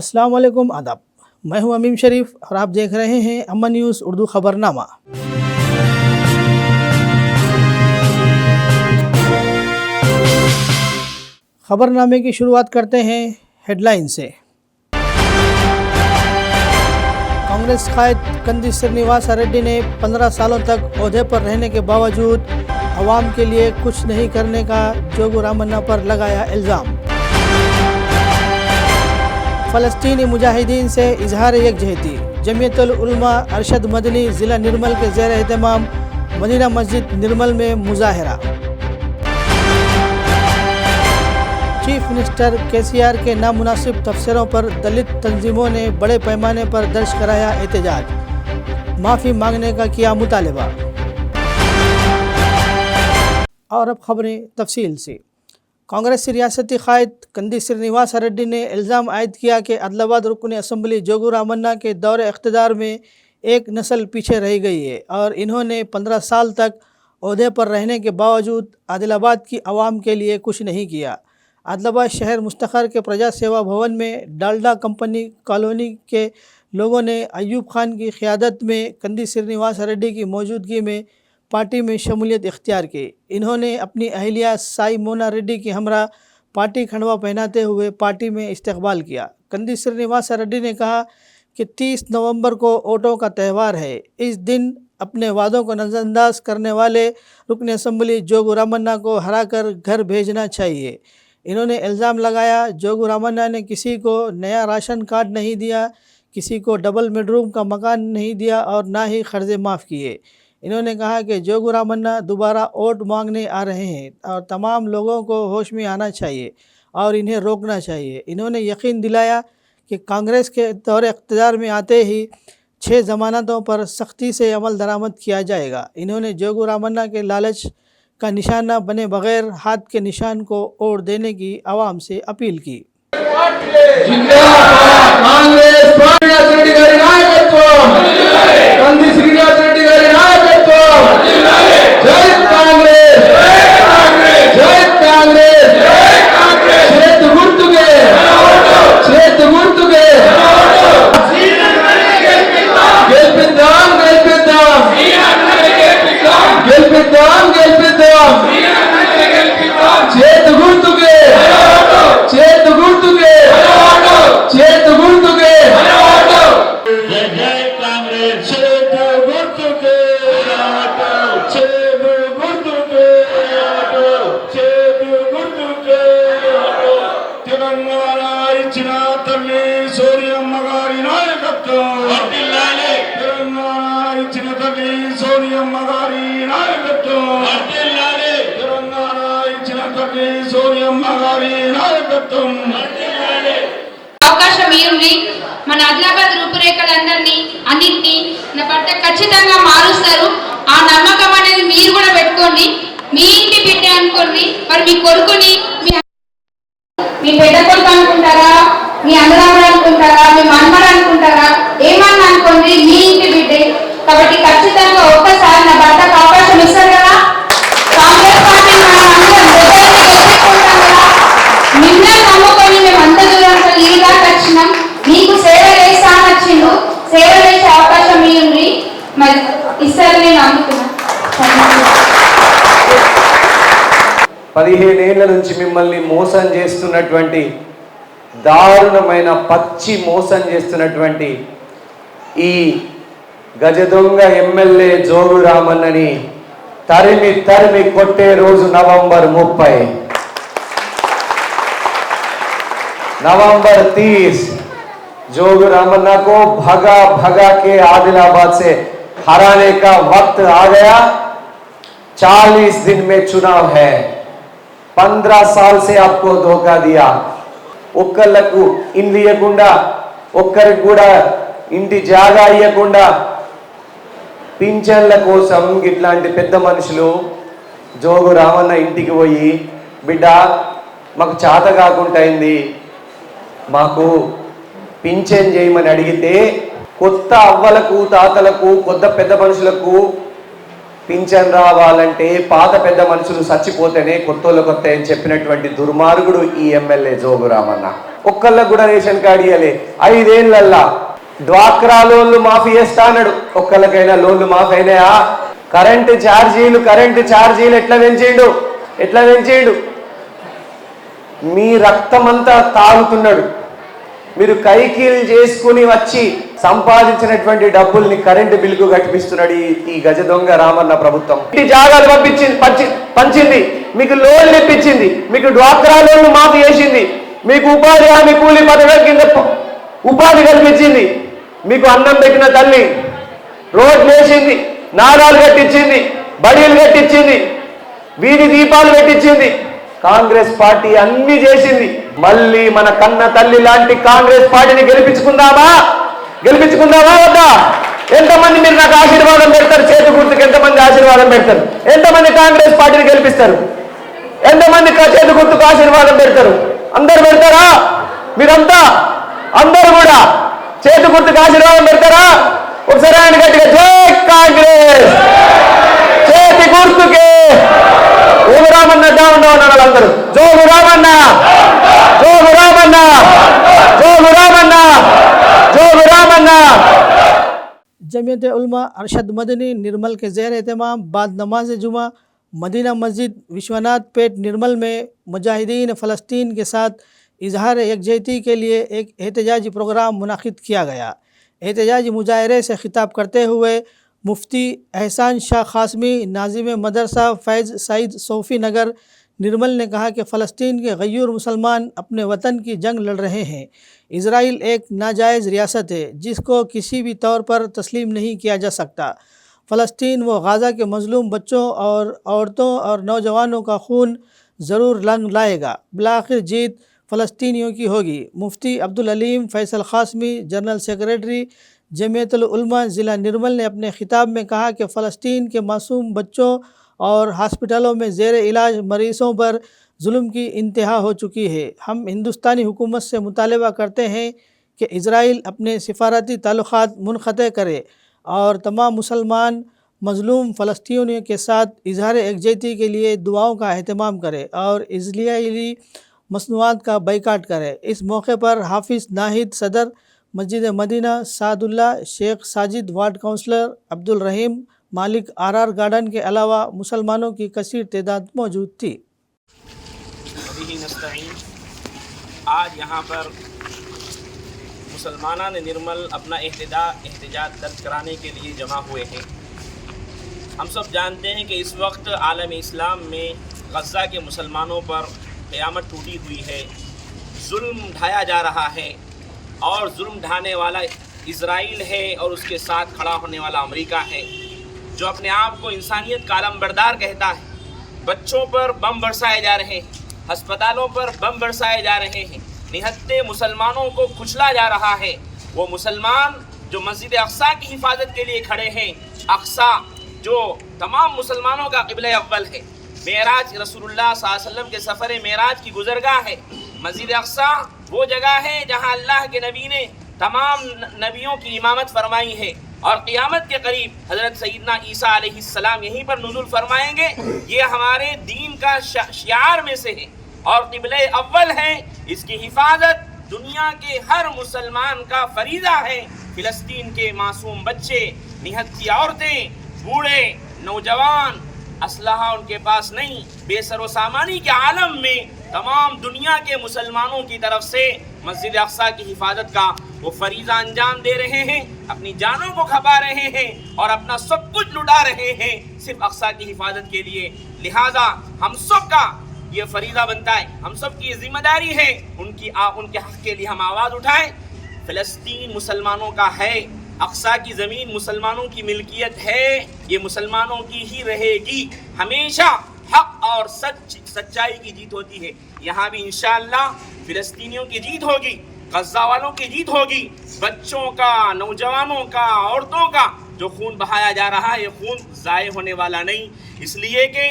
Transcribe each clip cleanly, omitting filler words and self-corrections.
अस्सलाम वालेकुम आदाब। मैं हूं अमीम शरीफ और आप देख रहे हैं अमन न्यूज़ उर्दू खबरनामा। खबरनामे की शुरुआत करते हैं हेडलाइन से। कांग्रेस कायद कंदी श्रीनिवास रेड्डी ने 15 सालों तक ओहदे पर रहने के बावजूद अवाम के लिए कुछ नहीं करने का जोगू रामन्ना पर लगाया इल्ज़ाम। फ़लस्तीनी मुजाहिदीन से इजहार यकजहती, जमीयतुल उलमा अरशद मदनी ज़िला निर्मल के ज़ेर एहतमाम मदीना मस्जिद निर्मल में मुजाहरा। चीफ मिनिस्टर केसीआर के नामुनासिब तफसीरों पर दलित तंजीमों ने बड़े पैमाने पर दर्ज कराया एहतजाज, माफ़ी मांगने का किया मुतालबा। और अब खबरें तफसील से। कांग्रेस रियासती कायद कंदी श्रीनिवास रेड्डी ने इल्ज़ाम आयद किया कि अदलाबाद रुकन असम्बली जोगू रामन्ना के दौरे इख्तिदार में एक नस्ल पीछे रह गई है और इन्होंने 15 साल तक ओहदे पर रहने के बावजूद आदिलाबाद की आवाम के लिए कुछ नहीं किया। आदिलाबाद शहर मुस्तखर के प्रजा सेवा भवन में डालडा कंपनी कॉलोनी के लोगों ने अयूब खान की क़ियादत में कंदी श्रीनिवास रेड्डी की मौजूदगी में पार्टी में शमूलियत इख्तियार की। इन्होंने अपनी अहलिया साई मोना रेड्डी की हमरा पार्टी खंडवा पहनाते हुए पार्टी में इस्तकबाल किया। कंदी श्रीनिवास रेड्डी ने कहा कि 30 नवंबर को वोटों का त्यौहार है। इस दिन अपने वादों को नज़रअंदाज करने वाले रुकन असम्बली जोगू रामन्ना को हराकर घर भेजना चाहिए। इन्होंने इल्ज़ाम लगाया जोगू रामन्ना ने किसी को नया राशन कार्ड नहीं दिया, किसी को डबल बेडरूम का मकान नहीं दिया और ना ही कर्ज़े माफ़ किए। इन्होंने कहा कि जोगू रामन्ना दोबारा वोट मांगने आ रहे हैं और तमाम लोगों को होश में आना चाहिए और इन्हें रोकना चाहिए। इन्होंने यकीन दिलाया कि कांग्रेस के दौरे इख्तियार में आते ही 6 ज़मानतों पर सख्ती से अमल दरामद किया जाएगा। इन्होंने जोगू रामन्ना के लालच का निशाना बने बगैर हाथ के निशान को ओढ़ देने की आवाम से अपील की। అవకాశం ఇవ్వండి. మన ఆదిలాబాద్ రూపురేఖలందరినీ అన్నింటినీ నా పట్ల ఖచ్చితంగా మారుస్తారు. ఆ నమ్మకం అనేది మీరు కూడా పెట్టుకోండి. మీ ఇంటి బిడ్డ అనుకోండి, మరి మీ కొడుకుని మీ పెద్ద కొడుకు అనుకుంటారా, మీ అన్నదమ్ముడు అనుకుంటారా, మీ మనమడు అనుకుంటారా, ఏమన్నా అనుకోండి, మీ ఇంటి బిడ్డే కాబట్టి ఖచ్చితంగా ఒక్కసారి నా భర్తకు అవకాశం ఇస్తారు కదా. కాంగ్రెస్ పార్టీ నిన్న నమ్ముకొని మేము అంత దూరం ఈగా వచ్చినాం. మీకు సేవ చేస్తా వచ్చిండు, సేవ చేసే అవకాశం ఇవ్వండి, మరి ఇస్తారు నేను నమ్ముతున్నా. 15 ఏళ్ల నుంచి మిమ్మల్ని మోసం చేస్తున్నటువంటి దారుణమైన పచ్చి మోసం చేస్తున్నటువంటి ఈ గజ దొంగ ఎమ్మెల్యే జోగు రామన్నని తరిమి తరిమి కొట్టే రోజు నవంబర్ 30, नवंबर 30 जोगू रामन्ना को भगा भगा के आदिलाबाद से हराने का वक्त आ गया। 40 दिन में चुनाव है। 15 साल से आपको धोखा दिया. ఒక్కళ్ళకు ఇండ్లు ఇవ్వకుండా, ఒక్కరికి కూడా ఇంటి జాగా ఇవ్వకుండా, పింఛన్ల కోసం ఇట్లాంటి పెద్ద మనుషులు జోగు రామన్న ఇంటికి పోయి బిడ్డ మాకు చేత కాకుండా అయింది, మాకు పింఛన్ చేయమని అడిగితే కొత్త అవ్వలకు తాతలకు కొత్త పెద్ద మనుషులకు పింఛన్ రావాలంటే పాత పెద్ద మనుషులు చచ్చిపోతేనే కొత్తోళ్ళకి వస్తాయని చెప్పినటువంటి దుర్మార్గుడు ఈ ఎమ్మెల్యే జోగు రామన్న. ఒక్కళ్ళకు కూడా రేషన్ కార్డు ఇవ్వలే. 5 ఏళ్ళల్లా డ్వాక్రా లోన్లు మాఫీ చేస్తా అన్నాడు. ఒక్కళ్ళకైనా లోన్లు మాఫీ అయినాయా? కరెంటు ఛార్జీలు ఎట్లా పెంచిండు? మీ రక్తమంతా తాగుతున్నాడు. మీరు కైకీలు చేసుకుని వచ్చి సంపాదించినటువంటి డబ్బుల్ని కరెంటు బిల్లుకు కట్టిపిస్తున్నాడు ఈ గజ దొంగ రామన్న ప్రభుత్వం. ఇంటి జాగాలు పంచింది, మీకు లోన్లు ఇప్పించింది, మీకు డ్వాక్రా లోన్లు మాఫీ చేసింది, మీకు ఉపాధి హామీ కూలీ పథకం కింద ఉపాధి కల్పించింది, మీకు అన్నం పెట్టిన తల్లి, రోడ్లు వేసింది, నాడాలు కట్టించింది, బడీలు కట్టించింది, వీధి దీపాలు పెట్టించింది. కాంగ్రెస్ పార్టీ అన్ని చేసింది. మళ్ళీ మన కన్న తల్లి లాంటి కాంగ్రెస్ పార్టీని గెలిపించుకుందామా వద్దా? ఎంతమంది మీరు నాకు ఆశీర్వాదం పెడతారు? చేతి గుర్తుకు ఎంతమంది ఆశీర్వాదం పెడతారు? ఎంతమంది కాంగ్రెస్ పార్టీని గెలిపిస్తారు? ఎంతమంది చేతి గుర్తుకు ఆశీర్వాదం పెడతారు? అందరు పెడతారా? మీరంతా అందరూ కూడా చేతి గుర్తుకు ఆశీర్వాదం పెడతారా? ఒకసారి ఆయన గట్టిగా జై కాంగ్రెస్, చేతి గుర్తుకే. జోగు రామన్న డౌన్ వాళ్ళందరూ జోగు రామన్న. जमीयत उलमा अरशद मदनी निर्मल के ज़ेर एहतमाम बाद नमाज जुमा मदीना मस्जिद विश्वनाथ पेट निर्मल में मुजाहिदीन फ़लस्तीन के साथ इजहार यकजहती के लिए एक एहतजाजी प्रोग्राम मुनाकिद किया गया। एहतजाजी मुजाहरे से खिताब करते हुए मुफ्ती एहसान शाह क़ासमी नाज़िम मदरसा फैज़ सईद सोफ़ी नगर निर्मल ने कहा कि फ़लस्तीन के गयूर मुसलमान अपने वतन की जंग लड़ रहे हैं। इज़राइल एक नाजायज़ रियासत है जिसको किसी भी तौर पर तस्लीम नहीं किया जा सकता। फ़लस्तीन व गाज़ा के मज़लूम बच्चों और औरतों और नौजवानों का खून ज़रूर रंग लाएगा। बिलाखिर जीत फ़लस्तीनियों की होगी। मुफ्ती अब्दुल अलीम फैसल क़ासमी जनरल सेक्रेटरी जमीयतुल उलमा ज़िला निर्मल ने अपने ख़िताब में कहा कि फ़लस्तीन के मासूम बच्चों और हॉस्पिटलों में ज़ेर इलाज मरीज़ों पर जुल्म की इंतहा हो चुकी है। हम हिंदुस्तानी हुकूमत से मुतालबा करते हैं कि इज़राइल अपने सिफारती ताल्लुक़ात मुनक़ते करे और तमाम मुसलमान मज़लूम फ़लस्तीनियों के साथ इजहार यकजहती के लिए दुआओं का अहतमाम करे और इज़राइली मसनूआत का बाइकाट करे। इस मौके पर हाफिज़ नाहिद सदर मस्जिद Madina Sadulla, Sheikh Sajid, ward councillor Abdul Rahim Malik R garden के अलावा मुसलमानों की कसीर तादाद मौजूद थी। आज यहाँ पर मुसलमाना ने निर्मल अपना एहतजाज दर्ज कराने के लिए जमा हुए हैं। हम सब जानते हैं कि इस वक्त आलम इस्लाम में गज़ा के मुसलमानों पर क़यामत टूटी हुई है, जुल्म ढाया जा रहा है और जुल्म ढाने वाला इज़राइल है और उसके साथ खड़ा होने वाला अमेरिका है जो अपने आप को इंसानियत का आलमबरदार कहता है। बच्चों पर बम बरसाए जा रहे हैं, अस्पतालों पर बम बरसाए जा रहे हैं, निहत्ते मुसलमानों को कुचला जा रहा है। वो मुसलमान जो मस्जिद अक्सा की हिफाजत के लिए खड़े हैं, अक्सा जो तमाम मुसलमानों का क़िबला अव्वल है, मेराज रसूलुल्लाह सल्लल्लाहु अलैहि वसल्लम के सफ़र मेराज की गुज़रगाह है। मस्जिद अक्सा वो जगह है जहाँ अल्लाह के नबी ने तमाम नबियों की इमामत फरमाई है और क़ियामत के करीब हज़रत सैयदना ईसा अलैहिस्सलाम यहीं पर नुज़ुल फरमाएंगे। ये हमारे दीन का शियार में से है और क़िबले अव्वल है। इसकी हिफाजत दुनिया के हर मुसलमान का फरीज़ा है। फ़िलिस्तीन के मासूम बच्चे, निहत्ती औरतें, बूढ़े, नौजवान, असलहा उनके पास नहीं, बेसरो सामानी के आलम में तमाम दुनिया के मुसलमानों की तरफ से मस्जिद अक्सा की हिफाजत का वो फरीज़ा अंजाम दे रहे हैं, अपनी जानों को खपा रहे हैं और अपना सब कुछ लुटा रहे हैं सिर्फ अक्सा की हिफाजत के लिए। लिहाजा हम सब का ये फरीज़ा बनता है, हम सब की जिम्मेदारी है उनके हक़ के लिए हम आवाज़ उठाएं। फ़लस्तीन मुसलमानों का है, अक्सा की ज़मीन मुसलमानों की मिल्कियत है, ये मुसलमानों की ही रहेगी। हमेशा हक़ और सच्चाई की जीत होती है। यहाँ भी इंशाअल्लाह फ़िलिस्तीनियों की जीत होगी, गज़ा वालों की जीत होगी। बच्चों का, नौजवानों का, औरतों का जो खून बहाया जा रहा है, ये खून ज़ाये होने वाला नहीं, इसलिए कि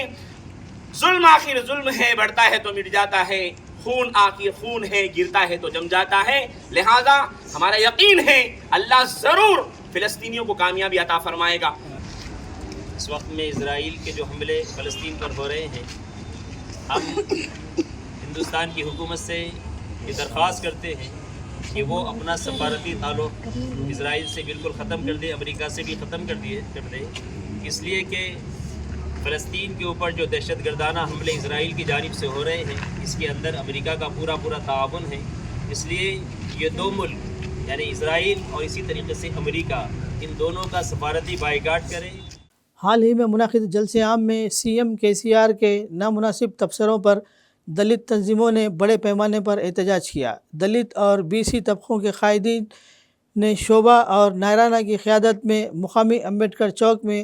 जुल्म आखिर जुल्म है, बढ़ता है तो मिट जाता है, खून आखिर खून है, गिरता है तो जम जाता है। लिहाजा हमारा यकीन है अल्लाह ज़रूर फ़िलिस्तीनियों को कामयाबी अता फरमाएगा। इस वक्त में इज़राइल के जो हमले फ़लस्तीन पर हो रहे हैं, हम हिंदुस्तान की हुकूमत से ये दरख्वास्त करते हैं कि वो अपना सफारती ताल्लुक़ इज़राइल से बिल्कुल ख़त्म कर दे, अमेरिका से भी ख़त्म कर दे, इसलिए कि फ़लस्तीन के ऊपर जो दहशतगर्दाना हमले इज़राइल की जानिब से हो रहे हैं, इसके अंदर अमेरिका का पूरा ताउन है। इसलिए ये दो मुल्क यानी इज़राइल और इसी तरीके से अमेरिका, इन दोनों का सफारती बाइकाट करें। हाल ही में मुनाकिद जलसे आम में CM KCR के नामुनासिब तबसरों पर दलित तंजीमों ने बड़े पैमाने पर एहतजाज किया। दलित और BC तबक़ों के कायदीन ने शोभा और नायराना की क़यादत में मुकामी अम्बेडकर चौक में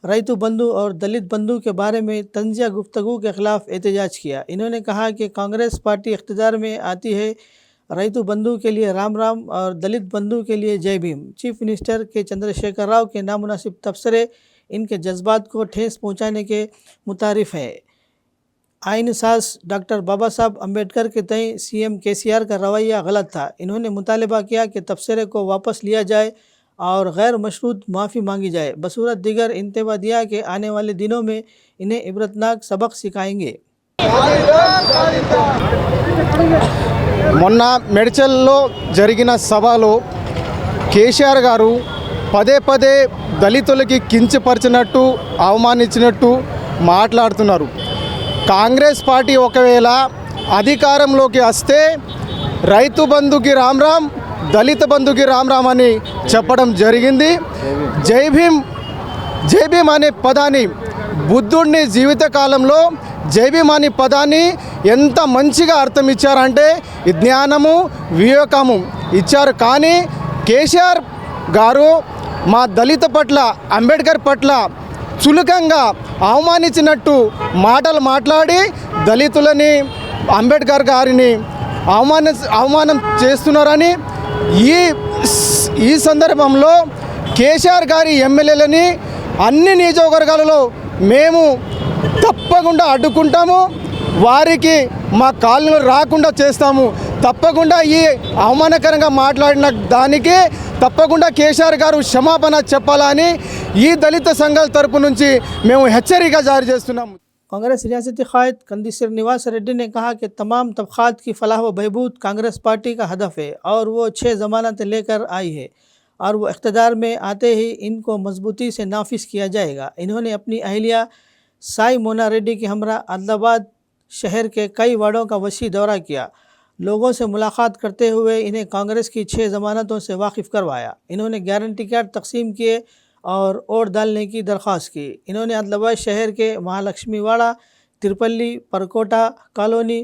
रैतु बंधु और दलित बंधु के बारे में तंज़िया गुफ्तगू के ख़िलाफ़ एहतजाज किया। इन्होंने कहा कि कांग्रेस पार्टी इक़्तिदार में आती है, रैतु बंधु के लिए राम राम और दलित बंधु के लिए जय भीम। चीफ मिनिस्टर के चंद्रशेखर राव के नामुनासिब तबसरे इनके जज्बात को ठेस पहुँचाने के मुतारिफ है। आइन साज डॉक्टर बाबा साहब अम्बेडकर के तय CM KCR का रवैया गलत था। इन्होंने मुतालबा किया कि तबसरे को वापस लिया जाए और गैर मशरूत माफ़ी मांगी जाए। बसूरत दीगर इंतबा दिया कि आने वाले दिनों में इन्हें इबरतनाक सबक सिखाएंगे। మొన్న మెడ్చల్లో జరిగిన సభలో కేసీఆర్ గారు పదే పదే దళితులకి కించపరిచినట్టు అవమానించినట్టు మాట్లాడుతున్నారు. కాంగ్రెస్ పార్టీ ఒకవేళ అధికారంలోకి వస్తే రైతు బంధుకి రామ్ రామ్, దళిత బంధుకి రామ్ రామ్ అని చెప్పడం జరిగింది. జై భీమ్ అనే పదాన్ని బుద్ధుడిని జీవితకాలంలో జై భీమ్ అనే పదాన్ని ఎంత మంచిగా అర్థం ఇచ్చారంటే జ్ఞానము వివేకము ఇచ్చారు. కానీ కేసీఆర్ గారు మా దళిత పట్ల, అంబేద్కర్ పట్ల చులకంగా అవమానించినట్టు మాటలు మాట్లాడి దళితులని, అంబేద్కర్ గారిని అవమానం చేస్తున్నారని ఈ సందర్భంలో కేసీఆర్ గారి ఎమ్మెల్యేలని అన్ని నియోజకవర్గాలలో మేము తప్పకుండా అడ్డుకుంటాము. వారికి మా కాలనీలో రాకుండా చేస్తాము. తప్పకుండా ఈ అవమానకరంగా మాట్లాడిన దానికి తప్పకుండా కేసీఆర్ గారు క్షమాపణ చెప్పాలని ఈ దళిత సంఘాల తరపు నుంచి మేము హెచ్చరిక జారీ చేస్తున్నాము. कांग्रेस रियासती क़ायद कंदी श्रीनिवास रेड्डी ने कहा कि तमाम तबक़ात की फलाह व बहबूद कांग्रेस पार्टी का हदफ है और वो 6 ज़मानतें लेकर आई है और वो इक़्तिदार में आते ही इनको मजबूती से नाफिज किया जाएगा। इन्होंने अपनी अहलिया साई मोना रेड्डी के हमरा आदिलाबाद शहर के कई वार्डों का वसी दौरा किया। लोगों से मुलाकात करते हुए इन्हें कांग्रेस की 6 ज़मानतों से वाकिफ़ करवाया। इन्होंने गारंटी कार्ड तकसीम किए और वोट डालने की दरख्वास्त की। इन्होंने आदिलाबाद शहर के महालक्ष्मी वाड़ा, तिरपल्ली, परकोटा कॉलोनी,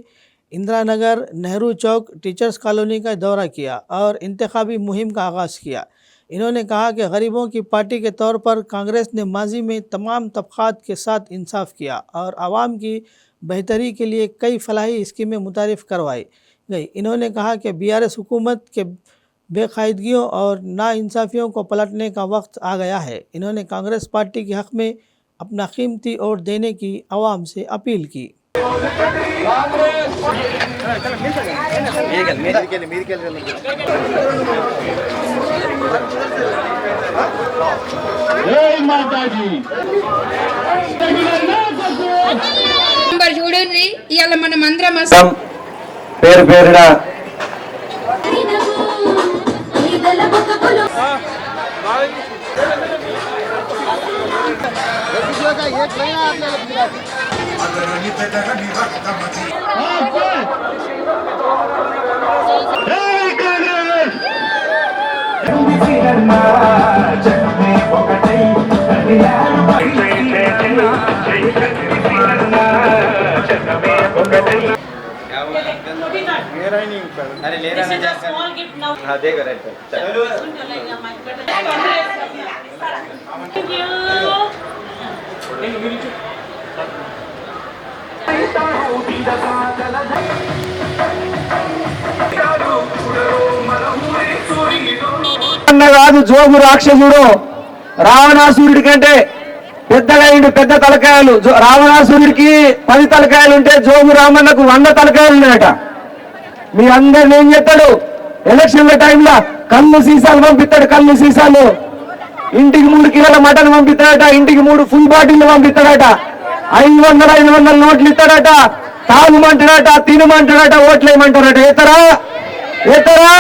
इंदिरा नगर, नेहरू चौक, टीचर्स कॉलोनी का दौरा किया और इंतखाबी मुहिम का आगाज़ किया। इन्होंने कहा कि गरीबों की पार्टी के तौर पर कांग्रेस ने माजी में तमाम तबक़ात के साथ इंसाफ किया और आवाम की बेहतरी के लिए कई फलाही स्कीमें मुतारिफ़ करवाई गई। इन्होंने कहा कि BRS हुकूमत के बेकायदगियों और नाइंसाफ़ियों को पलटने का वक्त आ गया है। इन्होंने कांग्रेस पार्टी के हक़ में अपना कीमती वोट देने की आवाम से अपील की। చూడండి ఇవాళ మనం అందరం పేరు పేరున కాదు జోగు రాక్షసుడు రావణాసురుడి కంటే పెద్దగా పెద్ద తలకాయలు. రావణాసురుడికి 10 తలకాయలు ఉంటే జోగు రామన్నకు 100 తలకాయలు ఉన్నాయట. మీ అందరిని ఏం చేస్తాడు? ఎలక్షన్ల టైంలో కళ్ళు సీసాలు పంపిస్తాడు. కళ్ళు సీసాలు ఇంటికి 3 కిలోల మటన్ పంపిస్తాడట, ఇంటికి 3 ఫుల్ బాటిల్ పంపిస్తాడట, 500 నోట్లు ఇస్తాడట, తాగుమంటాడట, తినమంటాడట, ఓట్లేయమంటాడట. ఎత్తరా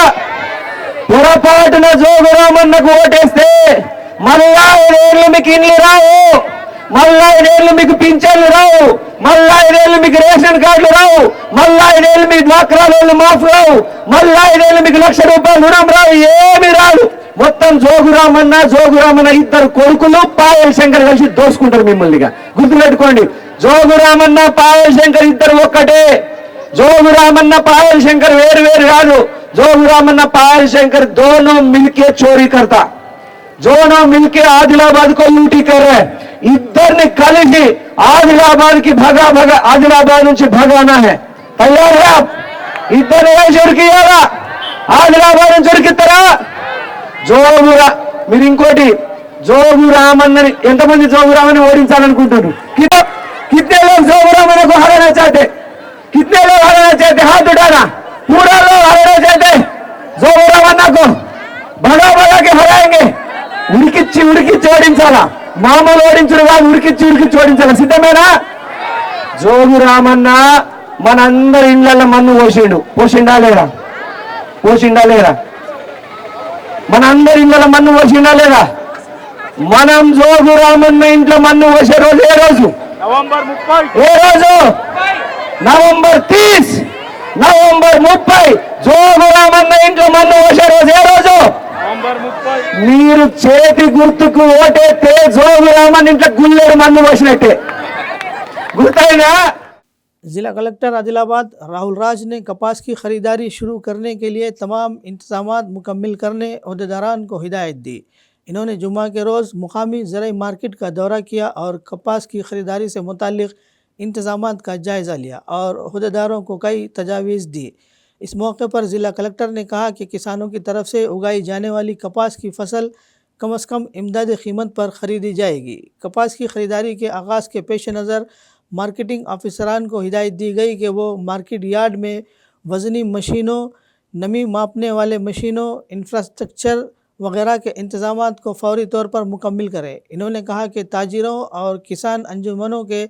పొరపాటున జోగురామన్నకు ఓటేస్తే మళ్ళా 5 ఏళ్ళు మీకు ఇండ్లు రావు, మళ్ళా 5 ఏళ్ళు మీకు పింఛన్లు రావు, మళ్ళా 5 ఏళ్ళు మీకు రేషన్ కార్డులు రావు, మళ్ళా 5 ఏళ్ళు మీకు డ్వాక్రా లోన్లు మాఫ్ రావు, మళ్ళా 5 ఏళ్ళు మీకు ₹1,00,000 రుణం రావు, ఏమి రాదు. మొత్తం జోగురామన్న ఇద్దరు కొడుకులు పాయల్ శంకర్ కలిసి దోసుకుంటారు మిమ్మల్నిగా. గుర్తుపెట్టుకోండి, జోగురామన్న పాయల్ శంకర్ ఇద్దరు ఒక్కటే. జోగురామన్న పాయల్ శంకర్ వేరు కాదు. జోగురామన్న పాయల్ శంకర్ दोनों मिलके चोरी करता, दोनों मिलके आदिलाबाद को लूटी कर रहे. इधर కలిసి आदिलाबाद की भगा आदिलाबाद నుంచి भगाना है. तैयार है आप? इधर चुरिकियाला आदिलाबाद నుంచి चुरिकितारा. మీరు ఇంకోటి జోగురామన్నని ఎంతమంది జోగురామని ఓడించాలనుకుంటారు? कितने लोग जोगुरामन्ना को हराना चाहते? कितने लोग हराना चाहते? हाथ उठाना. पूरा लोग हराना चाहते जोगुरामन्ना को. भगा के हराएंगे. ఉడికిచ్చి ఓడించాలా? మామూలు ఓడించడం కాదు, ఉడికిచ్చి ఓడించాలా? సిద్ధమేనా? జోగురామన్న మనందరి ఇళ్లలో మన్ను పోసిండా లేదా? మనందరి ఇళ్లలో మన్ను పోసిండా లేదా? మనం జోగురామన్న ఇంట్లో మన్ను పోసే రోజు ఏ రోజు? నవంబర్ 30 జోగురామన్న ఇంట్లో మన్ను పోసే రోజు ఏ రోజు? మీరు చేతి గుర్తుకు ఓటేస్తే జోగురామన్న ఇంట్లో గుల్లేరు మన్ను పోసినట్టే. గుర్తైనా? जिला कलेक्टर आदिलाबाद राहुल राज ने कपास की खरीदारी शुरू करने के लिए तमाम इंतजामात मुकम्मल करने अहदेदारान को हिदायत दी. इन्होंने जुम्मा के रोज़ मुकामी ज़राई मार्केट का दौरा किया और कपास की ख़रीदारी से मुताल्लिक़ इंतजामात का जायज़ा लिया और अहदेदारों को कई तजावीज़ दी. इस मौके पर ज़िला कलेक्टर ने कहा कि किसानों की तरफ से उगाई जाने वाली कपास की फसल कम से कम इमदादी कीमत पर ख़रीदी जाएगी. कपास की ख़रीदारी के आगाज़ के पेश नज़र मार्केटिंग ऑफिसरान को हिदायत दी गई कि वो मार्केट यार्ड में वज़नी मशीनों, नमी मापने वाले मशीनों, इंफ्रास्ट्रक्चर वगैरह के इंतज़ामात को फौरी तौर पर मुकम्मल करें. इन्होंने कहा कि ताजिरों और किसान अंजुमनों के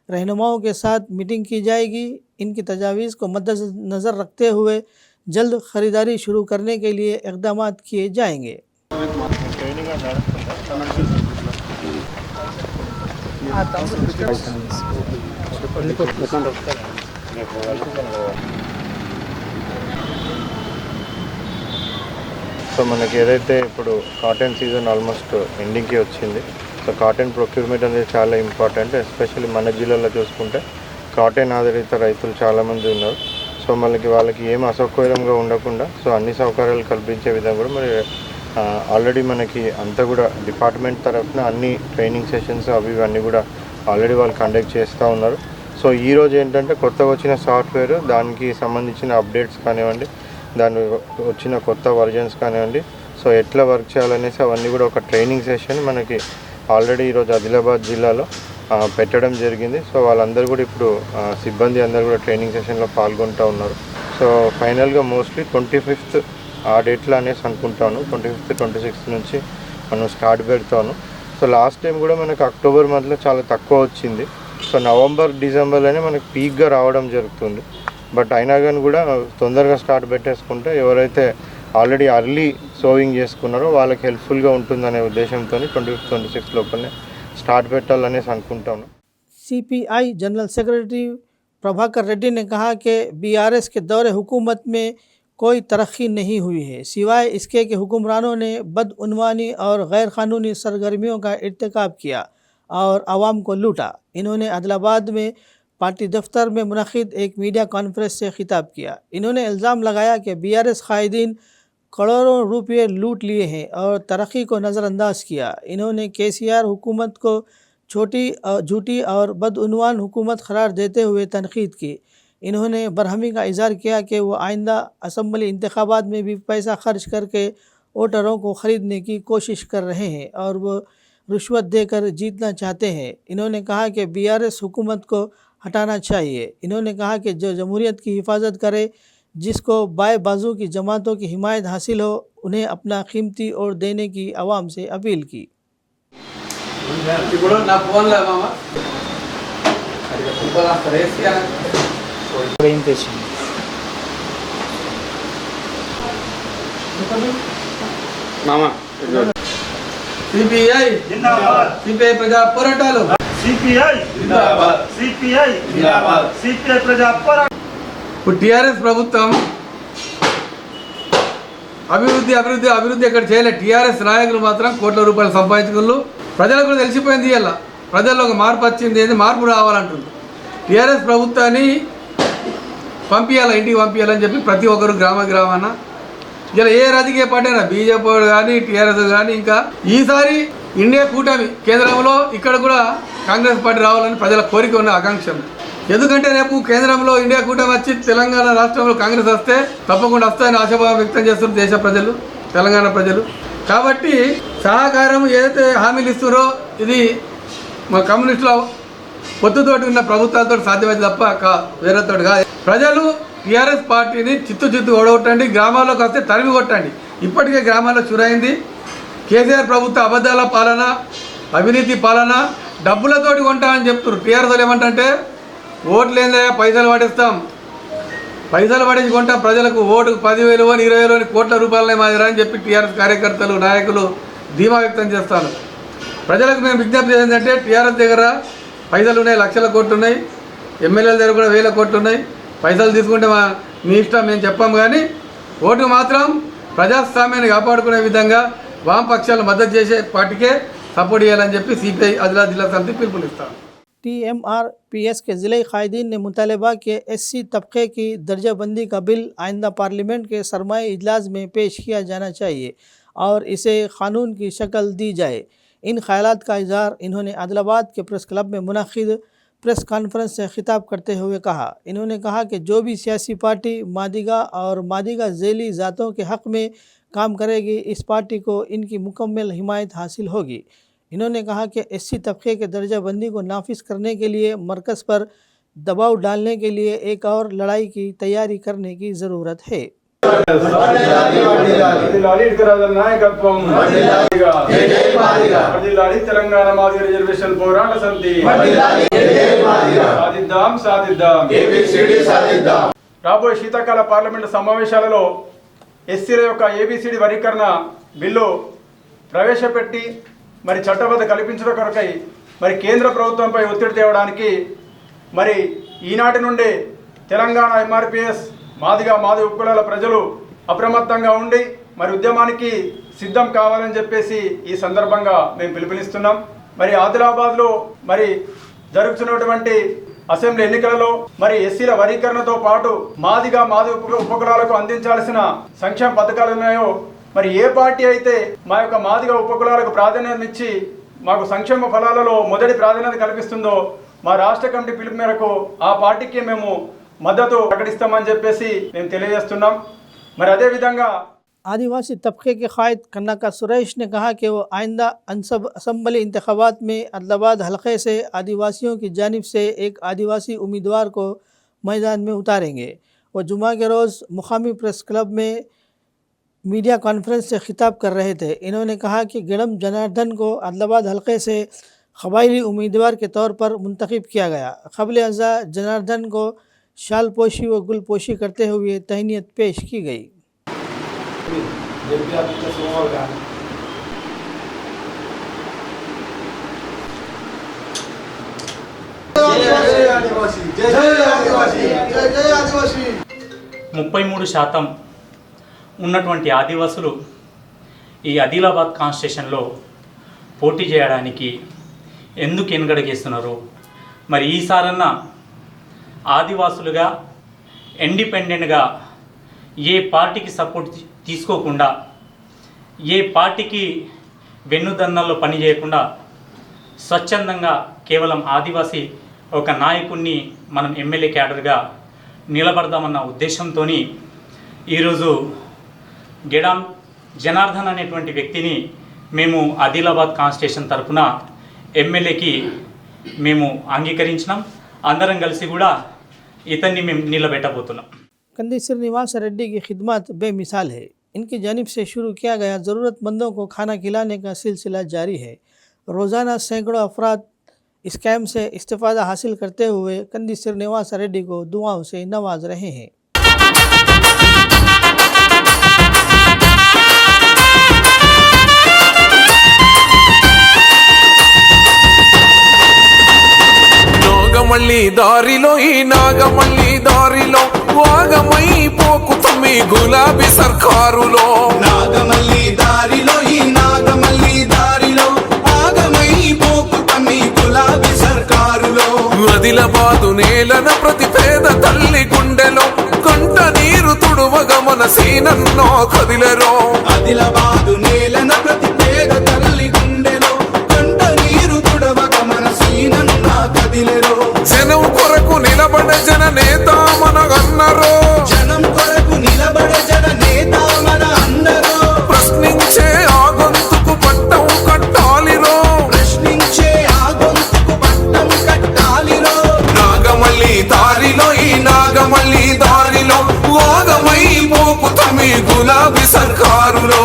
रहनुमाओं के साथ मीटिंग की जाएगी. इनकी तजावीज़ को मद्देनज़र रखते हुए जल्द ख़रीदारी शुरू करने के लिए इक़दामात किए जाएंगे. సో మనకి ఏదైతే ఇప్పుడు కాటన్ సీజన్ ఆల్మోస్ట్ ఎండింగ్కి వచ్చింది. సో కాటన్ ప్రొక్యూర్మెంట్ అనేది చాలా ఇంపార్టెంట్. ఎస్పెషల్లీ మన జిల్లాలో చూసుకుంటే కాటన్ ఆధారిత రైతులు చాలామంది ఉన్నారు. సో మనకి వాళ్ళకి ఏం అసౌకర్యంగా ఉండకుండా సో అన్ని సౌకర్యాలు కల్పించే విధంగా కూడా మరి ఆల్రెడీ మనకి అంతా కూడా డిపార్ట్మెంట్ తరఫున అన్ని ట్రైనింగ్ సెషన్స్ అవి ఇవన్నీ కూడా ఆల్రెడీ వాళ్ళు కండక్ట్ చేస్తూ ఉన్నారు. సో ఈరోజు ఏంటంటే కొత్తగా వచ్చిన సాఫ్ట్వేర్, దానికి సంబంధించిన అప్డేట్స్ కానివ్వండి, దాని వచ్చిన కొత్త వర్జన్స్ కానివ్వండి, సో ఎట్లా వర్క్ చేయాలనేసి అవన్నీ కూడా ఒక ట్రైనింగ్ సెషన్ మనకి ఆల్రెడీ ఈరోజు ఆదిలాబాద్ జిల్లాలో పెట్టడం జరిగింది. సో వాళ్ళందరూ కూడా ఇప్పుడు సిబ్బంది అందరూ కూడా ట్రైనింగ్ సెషన్లో పాల్గొంటూ ఉన్నారు. సో ఫైనల్గా మోస్ట్లీ 25th ఆ డేట్లో అనేసి అనుకుంటాను. 25th 26th నుంచి మనం స్టార్ట్ పెడతాను. సో లాస్ట్ టైం కూడా మనకు అక్టోబర్ మధ్యలో చాలా తక్కువ వచ్చింది. సో నవంబర్ డిసెంబర్లోనే మనకు పీక్గా రావడం జరుగుతుంది. బట్ అయినా కానీ కూడా తొందరగా స్టార్ట్ పెట్టేసుకుంటే ఎవరైతే ఆల్రెడీ అర్లీ సోవింగ్ చేసుకున్నారో వాళ్ళకి హెల్ప్ఫుల్గా ఉంటుందనే ఉద్దేశంతో 25th 26th లోపలనే స్టార్ट పెట్టాలనేసి అనుకుంటాను. CPI general secretary Prabhakar Reddy ने कहा कि BRS के दौरे हुकूमत में कोई तरक्की नहीं हुई है, सिवाय इसके कि हुक्मरानों ने बदउनवानी और गैर क़ानूनी सरगर्मियों का इर्तिकाब किया और आवाम को लूटा. इन्होंने आदिलाबाद में पार्टी दफ्तर में मुनक़िद एक मीडिया कॉन्फ्रेंस से खिताब किया. इन्होंने इल्ज़ाम लगाया कि BRS क़ायदीन करोड़ों रुपये लूट लिए हैं और तरक्की को नज़रअंदाज किया. इन्होंने KCR हुकूमत को झूठी और बदउनवान हुकूमत करार देते हुए तनक़ीद की. इन्होंने बरहमी का इज़हार किया कि वो आइंदा असम्बली इंतखाबात में भी पैसा खर्च करके वोटरों को ख़रीदने की कोशिश कर रहे हैं और वो रिश्वत देकर जीतना चाहते हैं. इन्होंने कहा कि BRS हुकूमत को हटाना चाहिए. इन्होंने कहा कि जो जमहूरियत की हिफाजत करे, जिसको बाएं बाजू की जमातों की हिमायत हासिल हो, उन्हें अपना कीमती वोट देने की आवाम से अपील की. ఇప్పుడు నా ఫోన్లో మామ అది ఫుట్బాల్ వస్తారు వేసి మామ సిపిఐ సిపిఐ ప్రజా పోరాటాలు సిపిఐ ప్రజా పోరాటం. ఇప్పుడు టీఆర్ఎస్ ప్రభుత్వం అభివృద్ధి ఎక్కడ చేయలేదు. టీఆర్ఎస్ నాయకులు మాత్రం కోట్ల రూపాయలు సంపాదించుకున్నారు. ప్రజలకు కూడా తెలిసిపోయింది. ఇలా ప్రజల్లో ఒక మార్పు వచ్చింది, ఏంది మార్పు రావాలంటుంది. టీఆర్ఎస్ ప్రభుత్వాన్ని పంపించాలి, ఇంటికి పంపించాలని చెప్పి ప్రతి ఒక్కరు గ్రామాన ఇలా ఏ రాజకీయ పార్టీ అయినా బీజేపీ కానీ టీఆర్ఎస్ కానీ ఇంకా ఈసారి ఇండియా కూటమి కేంద్రంలో ఇక్కడ కూడా కాంగ్రెస్ పార్టీ రావాలని ప్రజల కోరిక ఉన్న ఆకాంక్ష. ఎందుకంటే రేపు కేంద్రంలో ఇండియా కూటమి వచ్చి తెలంగాణ రాష్ట్రంలో కాంగ్రెస్ వస్తే తప్పకుండా వస్తాయని ఆశాభావం వ్యక్తం చేస్తున్నారు దేశ ప్రజలు, తెలంగాణ ప్రజలు. కాబట్టి సహకారం ఏదైతే హామీలు ఇస్తున్నారో ఇది మా కమ్యూనిస్టుల పొత్తుతోటి ఉన్న ప్రభుత్వాలతో సాధ్యమైంది తప్ప వేరేతో కాదు. ప్రజలు టీఆర్ఎస్ పార్టీని చిత్తు ఓడగొట్టండి, గ్రామాల్లోకి వస్తే తరిమి కొట్టండి. ఇప్పటికే గ్రామాల్లో చురైంది. కేసీఆర్ ప్రభుత్వ అబద్ధాల పాలన, అవినీతి పాలన, డబ్బులతోటి కొంటామని చెప్తున్నారు. టీఆర్ఎస్ ఏమంటే ఓట్లు ఏందా పైసలు పడిస్తాం, పైసలు పడించి కొంటాం, ప్రజలకు ఓటుకు 10,000 20,000 కోట్ల రూపాయలనే మాదిరా అని చెప్పి టీఆర్ఎస్ కార్యకర్తలు నాయకులు ధీమా వ్యక్తం చేస్తాను. ప్రజలకు మేము విజ్ఞప్తి ఏంటంటే టీఆర్ఎస్ దగ్గర పైసలు ఉన్నాయి, లక్షల కోట్లు ఉన్నాయి, ఎమ్మెల్యేల దగ్గర కూడా 1000 కోట్లు ఉన్నాయి. పైసలు తీసుకుంటే మీ ఇష్టం మేము చెప్పాం, కానీ ఓటు మాత్రం ప్రజాస్వామ్యాన్ని కాపాడుకునే విధంగా వామపక్షాలను మద్దతు చేసే పార్టీకే సపోర్ట్ చేయాలని చెప్పి సిపిఐ ఆదిలాబాద్ జిల్లా సమితి పిలుపునిస్తాం. TMRPS के ज़िले कायदीन ने मुतालबा के SC तबके की दर्जाबंदी का बिल आइंदा पार्लियामेंट के सरमाई इजलास में पेश किया जाना चाहिए और इसे क़ानून की शक्ल दी जाए. इन ख्यालात का इज़हार इन्होंने आदिलाबाद के प्रेस क्लब में मुनक़िद प्रेस कॉन्फ्रेंस से खिताब करते हुए कहा. इन्होंने कहा कि जो भी सियासी पार्टी मादिगा और मादिगा झेली ज़ातों के हक़ में काम करेगी, इस पार्टी को इनकी मुकम्मल हिमायत हासिल होगी. इन्होंने कहा कि SC तबके के दर्जाबंदी को नाफिज करने के लिए मरकज़ पर दबाव डालने के लिए एक और लड़ाई की तैयारी करने की ज़रूरत है. తెలంగాణ మాదిగ రిజర్వేషన్ పోరాట సమితి రాబోయే శీతాకాల పార్లమెంటు సమావేశాలలో ఎస్సీల యొక్క ABCD వర్గీకరణ బిల్లు ప్రవేశపెట్టి మరి చట్టబద్ధ కల్పించడం కొరకై మరి కేంద్ర ప్రభుత్వంపై ఒత్తిడి తేవడానికి మరి ఈనాటి నుండి తెలంగాణ MRPS మాదిగ ఉపకులాల ప్రజలు అప్రమత్తంగా ఉండి మరి ఉద్యమానికి సిద్ధం కావాలని చెప్పేసి ఈ సందర్భంగా మేము పిలుపునిస్తున్నాం. మరి ఆదిలాబాద్లో మరి జరుగుతున్నటువంటి అసెంబ్లీ ఎన్నికలలో మరి ఎస్సీల వర్గీకరణతో పాటు మాదిగ ఉపకులాలకు అందించాల్సిన సంక్షేమ పథకాలు ఉన్నాయో మరి ఏ పార్టీ అయితే మా యొక్క మాదిగ ఉపకులాలకు ప్రాధాన్యత ఇచ్చి మాకు సంక్షేమ ఫలాలలో మొదటి ప్రాధాన్యత కల్పిస్తుందో మా రాష్ట్ర కమిటీ పిలుపు మేరకు ఆ పార్టీకి మేము మద్దతు ప్రకటిస్తామని చెప్పేసి మేము తెలియజేస్తున్నాం. మరి అదే విధంగా आदिवासी तबके के कायद कन्नाका सुरेश ने कहा कि वो आइंदा असम्बली इंतखाबात में आदिलाबाद हलक़े से आदिवासियों की जानिब से एक आदिवासी उम्मीदवार को मैदान में उतारेंगे. वो जुमा के रोज़ मुकामी प्रेस क्लब में मीडिया कॉन्फ्रेंस से खिताब कर रहे थे. इन्होंने कहा कि गिड़म जनार्दन को आदिलाबाद हलक़े से क़बायली उम्मीदवार के तौर पर मुंतखब किया गया. क़ब्ल अज़ा जनार्दन को शाल पोशी व गुल पोशी करते हुए तहनीत पेश की गई. ముప్పై 33% ఉన్నటువంటి ఆదివాసులు ఈ ఆదిలాబాద్ కాన్స్టిట్యూషన్లో పోటీ చేయడానికి ఎందుకు వెనుగడుగేస్తున్నారు? మరి ఈసారన్నా ఆదివాసులుగా ఇండిపెండెంట్గా ఏ పార్టీకి సపోర్ట్ తీసుకోకుండా, ఏ పార్టీకి వెన్నుదన్నల్లో పని చేయకుండా స్వచ్ఛందంగా కేవలం ఆదివాసీ ఒక నాయకుడిని మనం ఎమ్మెల్యే క్యాడర్గా నిలబడదామన్న ఉద్దేశంతో ఈరోజు గిడాం జనార్దన్ అనేటువంటి వ్యక్తిని మేము ఆదిలాబాద్ కాన్స్టిట్యూషన్ తరఫున ఎమ్మెల్యేకి మేము అంగీకరించినాం. అందరం కలిసి కూడా ఇతన్ని మేము నిలబెట్టబోతున్నాం. कंदी श्रीनिवास रेड्डी की खिदमत बेमिसाल है. इनकी जानिब से शुरू किया गया ज़रूरतमंदों को खाना खिलाने का सिलसिला जारी है. रोज़ाना सैकड़ों अफराद स्कैम से इस्तेफ़ादा हासिल करते हुए कंदी श्रीनिवास रेड्डी को दुआओं से नवाज रहे हैं। నాగమల్లి దారిలో ఈ నాగమల్లి దారిలో వాగమై పోకు తమ్మి గులాబీ సర్కారులో నాగమల్లి దారిలో ఈ నాగమల్లి దారిలో ఆగమై పోకు తమ్మి గులాబీ సర్కారులో ఆదిలాబాదు నేలన ప్రతి పేద తల్లి గుండెలో కంట నీరు తుడువగా మన సీనన్నో కదిలెరో ఆదిలాబాదు నేలన ప్రతి పేద తల్లి గుండెలో కంట నీరు తుడవక మన సీనన్న కదిలెరో జనం కొరకు నిలబడ జన నేత మన అన్నరో జనం కొరకు నిలబడ జన నేత మన అందరో ప్రశ్నించే ఆ గొంతుకు పట్టం కట్టాలిరో ప్రశ్నించే ఆ గొంతుకు పట్టం కట్టాలిరో నాగమల్లి దారిలో ఈ నాగమల్లి దారిలో వాగమై పోకు తమి గులాబీ సర్కారులో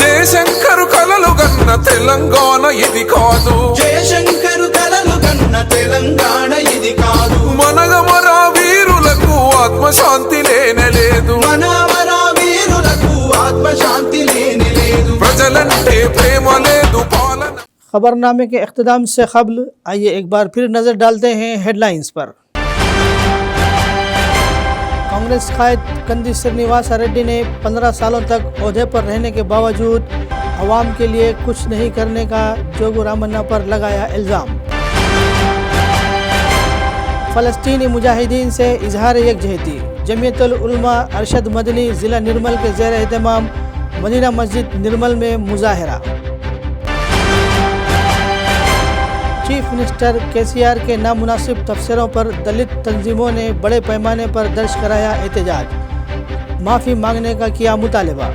జయశంకరు కలలు గన్న తెలంగాణ ఇది కాదు జయశంకరు కలలు కన్న తెలంగాణ ఇది కాదు మనగమర వీరులకు ఆత్మశాంతి లేనలేదు మనవర వీరులకు ఆత్మశాంతి లేని లేదు ప్రజలంటే ప్రేమ లేదు పాలన। खबरनामे के अख्ताम से कबल आइए एक बार फिर नज़र डालते हैं हेडलाइंस पर। कांग्रेस कायद कंदी श्रीनिवास रेड्डी ने 15 सालों तक ओहदे पर रहने के बावजूद अवाम के लिए कुछ नहीं करने का जोगू रामन्ना पर लगाया इल्ज़ाम। फ़लस्तीनी मुजाहिदीन से इजहार यकजहती, जमीयतुल उलमा अरशद मदनी ज़िला निर्मल के ज़ेर एहतमाम मदीना मस्जिद निर्मल में मुजाहरा। चीफ मिनिस्टर KCR के नामुनासिब तफसीरों पर दलित तंजीमों ने बड़े पैमाने पर दर्ज कराया एहतजाज, माफ़ी मांगने का किया मुतालबा।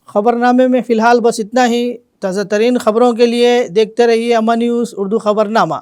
खबरनामे में फ़िलहाल बस इतना ही। ताज़ा तरीन खबरों के लिए देखते रहिए अमा न्यूज़ उर्दू खबरनामा।